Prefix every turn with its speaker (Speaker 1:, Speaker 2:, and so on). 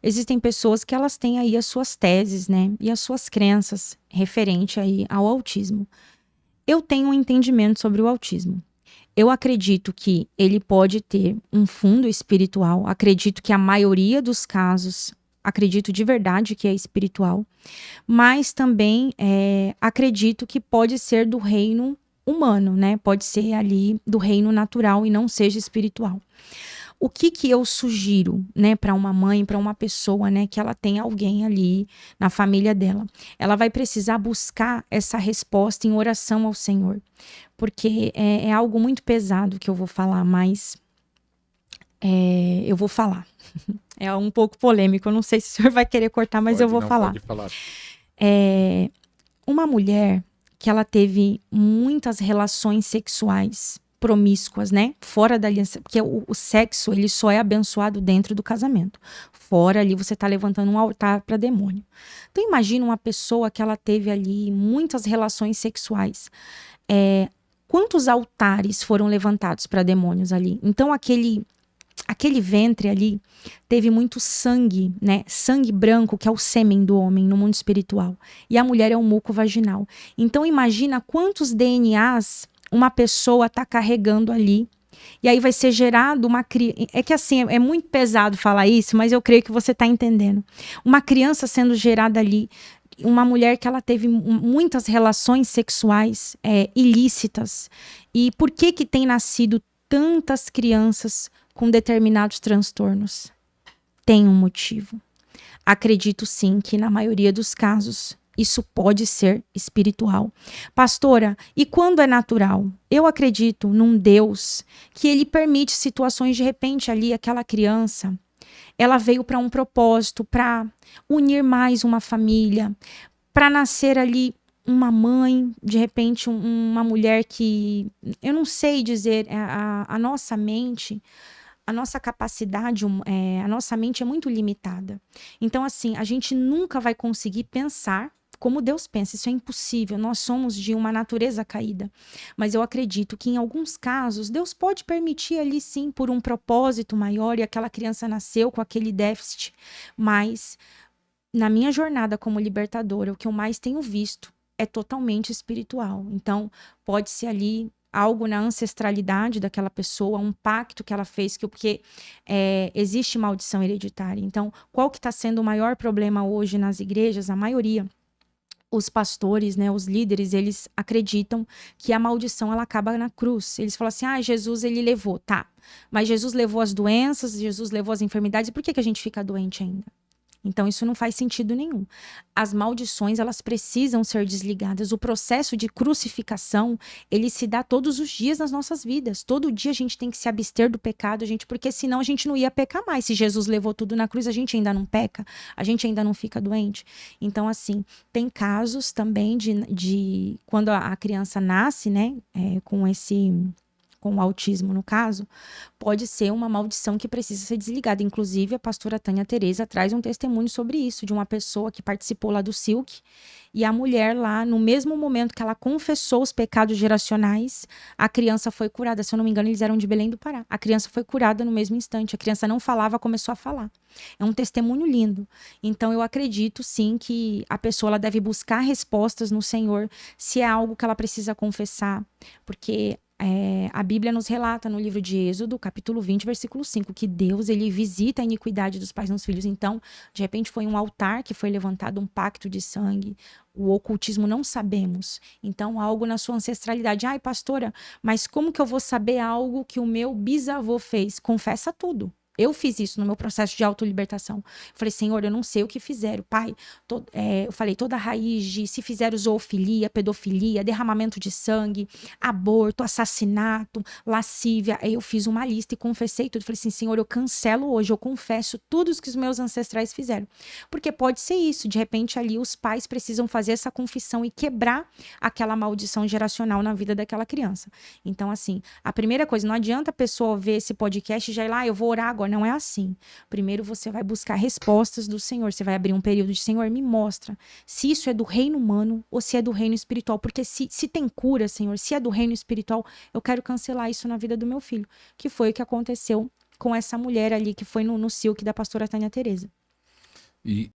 Speaker 1: existem pessoas que elas têm aí as suas teses, né? E as suas crenças referente aí ao autismo. Eu tenho um entendimento sobre o autismo. Eu acredito que ele pode ter um fundo espiritual. Acredito que a maioria dos casos, acredito de verdade que é espiritual. Mas também acredito que pode ser do reino humano, né? Pode ser ali do reino natural e não seja espiritual. O que eu sugiro, né, para uma mãe, para uma pessoa, né, que ela tem alguém ali na família dela? Ela vai precisar buscar essa resposta em oração ao Senhor, porque é algo muito pesado que eu vou falar, mas eu vou falar. É um pouco polêmico, eu não sei se o senhor vai querer cortar, mas eu vou falar.
Speaker 2: Pode falar.
Speaker 1: Uma mulher que ela teve muitas relações sexuais promíscuas, né? Fora da aliança, porque o sexo, ele só é abençoado dentro do casamento. Fora ali, você tá levantando um altar para demônio. Então, imagina uma pessoa que ela teve ali muitas relações sexuais. Quantos altares foram levantados para demônios ali? Então, aquele ventre ali teve muito sangue, né? Sangue branco, que é o sêmen do homem no mundo espiritual. E a mulher é o muco vaginal. Então imagina quantos DNAs uma pessoa está carregando ali. E aí vai ser gerado uma criança. É que assim, é muito pesado falar isso, mas eu creio que você está entendendo. Uma criança sendo gerada ali, uma mulher que ela teve muitas relações sexuais ilícitas. E por que tem nascido tantas crianças com determinados transtornos? Tem um motivo. Acredito sim que na maioria dos casos isso pode ser espiritual. Pastora, e quando é natural? Eu acredito num Deus que ele permite situações, de repente ali aquela criança, ela veio para um propósito, para unir mais uma família, para nascer ali uma mãe, de repente uma mulher que, eu não sei dizer, a nossa mente, a nossa capacidade, a nossa mente é muito limitada. Então, assim, a gente nunca vai conseguir pensar como Deus pensa. Isso é impossível. Nós somos de uma natureza caída. Mas eu acredito que, em alguns casos, Deus pode permitir ali, sim, por um propósito maior, e aquela criança nasceu com aquele déficit. Mas, na minha jornada como libertadora, o que eu mais tenho visto é totalmente espiritual. Então, pode ser ali algo na ancestralidade daquela pessoa, um pacto que ela fez, porque existe maldição hereditária. Então, qual que está sendo o maior problema hoje nas igrejas? A maioria, os pastores, né, os líderes, eles acreditam que a maldição ela acaba na cruz. Eles falam assim: Jesus ele levou, tá? Mas Jesus levou as doenças, Jesus levou as enfermidades, por que a gente fica doente ainda? Então, isso não faz sentido nenhum. As maldições, elas precisam ser desligadas. O processo de crucificação, ele se dá todos os dias nas nossas vidas. Todo dia a gente tem que se abster do pecado, porque senão a gente não ia pecar mais. Se Jesus levou tudo na cruz, a gente ainda não peca, a gente ainda não fica doente. Então, assim, tem casos também de quando a criança nasce, né, com autismo no caso, pode ser uma maldição que precisa ser desligada. Inclusive, a pastora Tânia Tereza traz um testemunho sobre isso, de uma pessoa que participou lá do Silk, e a mulher lá, no mesmo momento que ela confessou os pecados geracionais, a criança foi curada. Se eu não me engano, eles eram de Belém do Pará. A criança foi curada no mesmo instante. A criança não falava, começou a falar. É um testemunho lindo. Então, eu acredito, sim, que a pessoa ela deve buscar respostas no Senhor, se é algo que ela precisa confessar, porque a Bíblia nos relata no livro de Êxodo, capítulo 20, versículo 5, que Deus ele visita a iniquidade dos pais nos filhos. Então, de repente, foi um altar que foi levantado, um pacto de sangue. O ocultismo não sabemos. Então, algo na sua ancestralidade. Ai, pastora, mas como que eu vou saber algo que o meu bisavô fez? Confessa tudo. Eu fiz isso no meu processo de autolibertação. Eu falei: Senhor, eu não sei o que fizeram. Pai, eu falei, toda raiz de se fizeram zoofilia, pedofilia, derramamento de sangue, aborto, assassinato, lascívia. Aí eu fiz uma lista e confessei tudo. Falei assim: Senhor, eu cancelo hoje, eu confesso tudo o que os meus ancestrais fizeram. Porque pode ser isso. De repente, ali os pais precisam fazer essa confissão e quebrar aquela maldição geracional na vida daquela criança. Então, assim, a primeira coisa, não adianta a pessoa ver esse podcast e já ir lá: eu vou orar agora. Não é assim. Primeiro você vai buscar respostas do Senhor. Você vai abrir um período de: Senhor, me mostra se isso é do reino humano ou se é do reino espiritual. Porque se tem cura, Senhor, se é do reino espiritual, eu quero cancelar isso na vida do meu filho. Que foi o que aconteceu com essa mulher ali, que foi no Silk da pastora Tânia Tereza.
Speaker 2: E